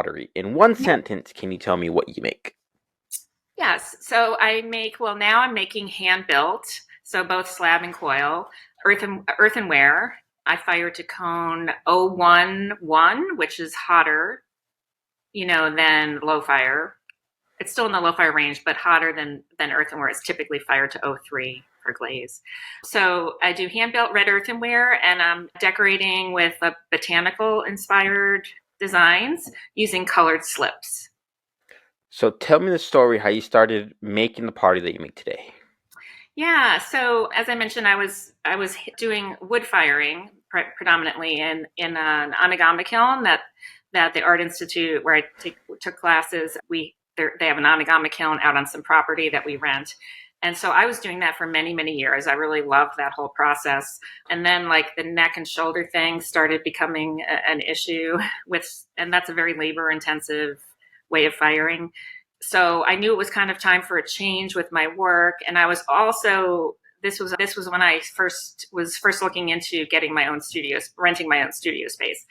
pottery. In one Yeah. sentence, can you tell me what you make? Yes. So now I'm making hand built. So both slab and coil, earthenware. I fire to cone 011, which is hotter, than low fire. It's still in the low fire range, but hotter than earthenware. It's typically fired to 03 for glaze. So I do hand built red earthenware, and I'm decorating with botanical inspired designs using colored slips. So tell me the story how you started making the pottery that you make today. Yeah, so as I mentioned, I was doing wood firing predominantly in an onigami kiln that the Art Institute where took classes. They have an onigami kiln out on some property that we rent. And so I was doing that for many, many years. I really loved that whole process. And then like the neck and shoulder thing started becoming an issue and that's a very labor intensive way of firing. So I knew it was kind of time for a change with my work. And I was also, this was when I first looking into getting my own studios, renting my own studio space.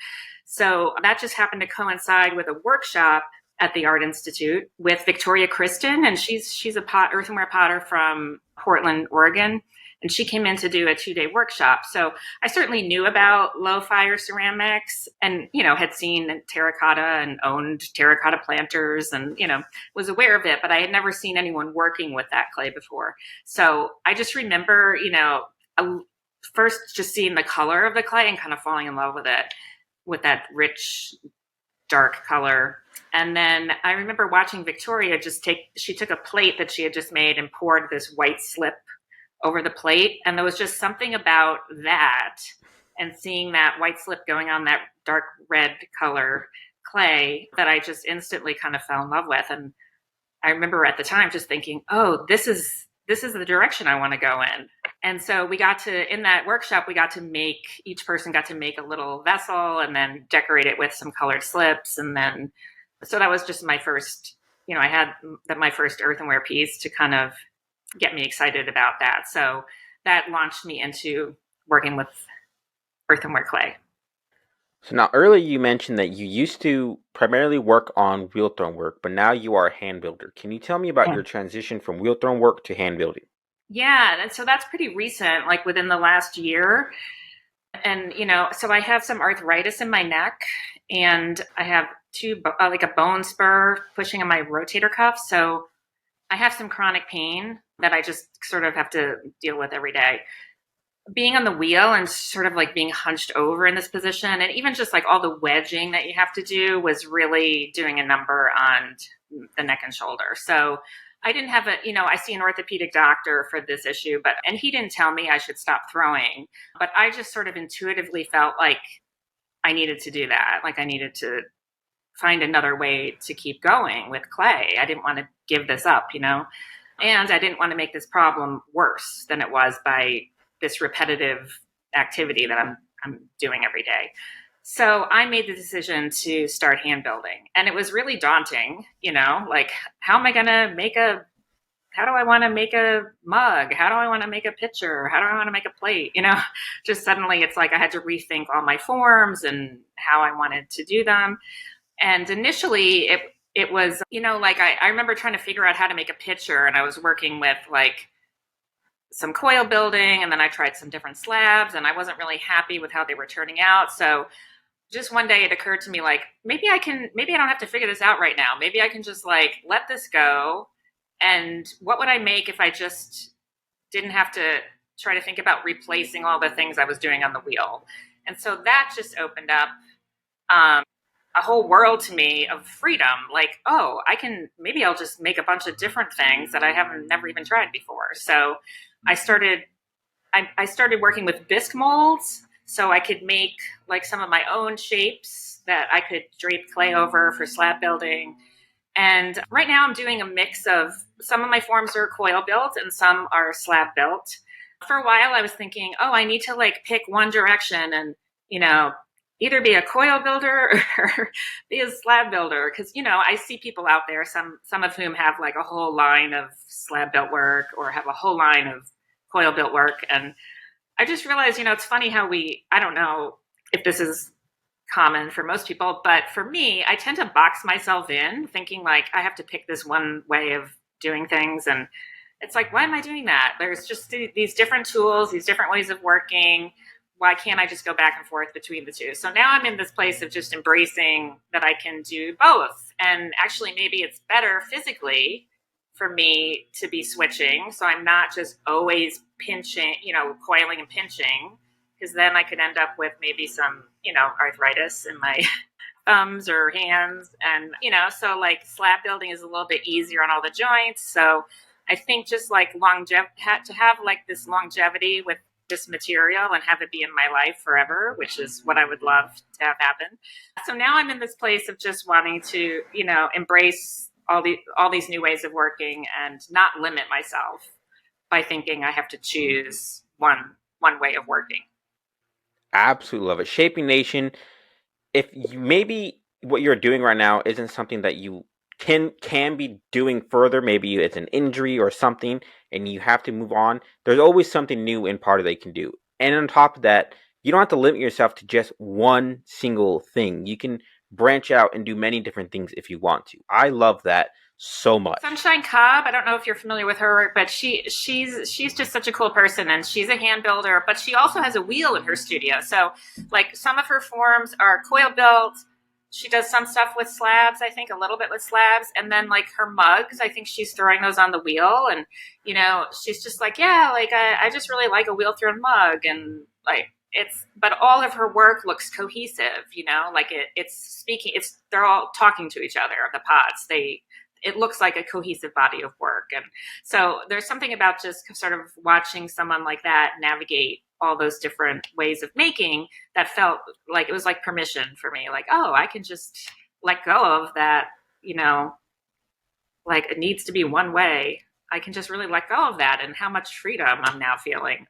So that just happened to coincide with a workshop at the Art Institute with Victoria Kristen, and she's a earthenware potter from Portland, Oregon, and she came in to do a 2-day workshop. So I certainly knew about low fire ceramics, and had seen terracotta and owned terracotta planters, and was aware of it, but I had never seen anyone working with that clay before. So I just remember, first just seeing the color of the clay and kind of falling in love with it, with that rich dark color. And then I remember watching Victoria she took a plate that she had just made and poured this white slip over the plate. And there was just something about that and seeing that white slip going on that dark red color clay that I just instantly kind of fell in love with. And I remember at the time just thinking, oh, this is the direction I want to go in. And so in that workshop, each person got to make a little vessel and then decorate it with some colored slips. So that was just my first, I had my first earthenware piece to kind of get me excited about that. So that launched me into working with earthenware clay. So now earlier you mentioned that you used to primarily work on wheel thrown work, but now you are a hand builder. Can you tell me about your transition from wheel thrown work to hand building? Yeah, and so that's pretty recent, like within the last year. And so I have some arthritis in my neck, and I have like a bone spur pushing on my rotator cuff. So I have some chronic pain that I just sort of have to deal with every day. Being on the wheel and sort of like being hunched over in this position, and even just like all the wedging that you have to do was really doing a number on the neck and shoulder. So I didn't have I see an orthopedic doctor for this issue, and he didn't tell me I should stop throwing, but I just sort of intuitively felt like I needed to do that. Like I needed to find another way to keep going with clay. I didn't want to give this up, and I didn't want to make this problem worse than it was by this repetitive activity that I'm doing every day. So I made the decision to start hand building, and it was really daunting, like how do I want to make a mug? How do I want to make a pitcher? How do I want to make a plate? Just suddenly it's like I had to rethink all my forms and how I wanted to do them. And initially it was, like I remember trying to figure out how to make a pitcher, and I was working with like some coil building, and then I tried some different slabs, and I wasn't really happy with how they were turning out. So just one day it occurred to me, like, maybe I don't have to figure this out right now. Maybe I can just like let this go. And what would I make if I just didn't have to try to think about replacing all the things I was doing on the wheel? And so that just opened up a whole world to me of freedom. Like, oh, maybe I'll just make a bunch of different things that I haven't never even tried before. So I started working with bisque molds, so I could make like some of my own shapes that I could drape clay over for slab building. And right now I'm doing a mix of some of my forms are coil built and some are slab built. For a while I was thinking, oh, I need to like pick one direction and, either be a coil builder or be a slab builder. Cause I see people out there, some of whom have like a whole line of slab built work or have a whole line of coil built work. And I just realized, it's funny how I don't know if this is common for most people. But for me, I tend to box myself in thinking like I have to pick this one way of doing things. And it's like, why am I doing that? There's just these different tools, these different ways of working. Why can't I just go back and forth between the two? So now I'm in this place of just embracing that I can do both. And actually, maybe it's better physically for me to be switching. So I'm not just always pinching, coiling and pinching, because then I could end up with maybe some, arthritis in my thumbs or hands. And, so like slab building is a little bit easier on all the joints. So I think just like to have like this longevity with this material and have it be in my life forever, which is what I would love to have happen. So now I'm in this place of just wanting to, embrace all these new ways of working and not limit myself by thinking I have to choose one way of working. Absolutely love it. Shaping Nation, if you maybe what you're doing right now isn't something that you can be doing further, maybe it's an injury or something and you have to move on, there's always something new in part that you can do. And on top of that, you don't have to limit yourself to just one single thing. You can branch out and do many different things if you want to. I love that so much. Sunshine Cobb, I don't know if you're familiar with her work, but she's just such a cool person, and she's a hand builder, but she also has a wheel in her studio. So like some of her forms are coil built. She does some stuff with slabs, I think a little bit with slabs, and then like her mugs, I think she's throwing those on the wheel. And she's just like, yeah, like I just really like a wheel thrown mug. And like but all of her work looks cohesive, like it's speaking, they're all talking to each other, the pots. It looks like a cohesive body of work. And so there's something about just sort of watching someone like that navigate all those different ways of making that felt like it was like permission for me. Like, oh, I can just let go of that, like it needs to be one way. I can just really let go of that, and how much freedom I'm now feeling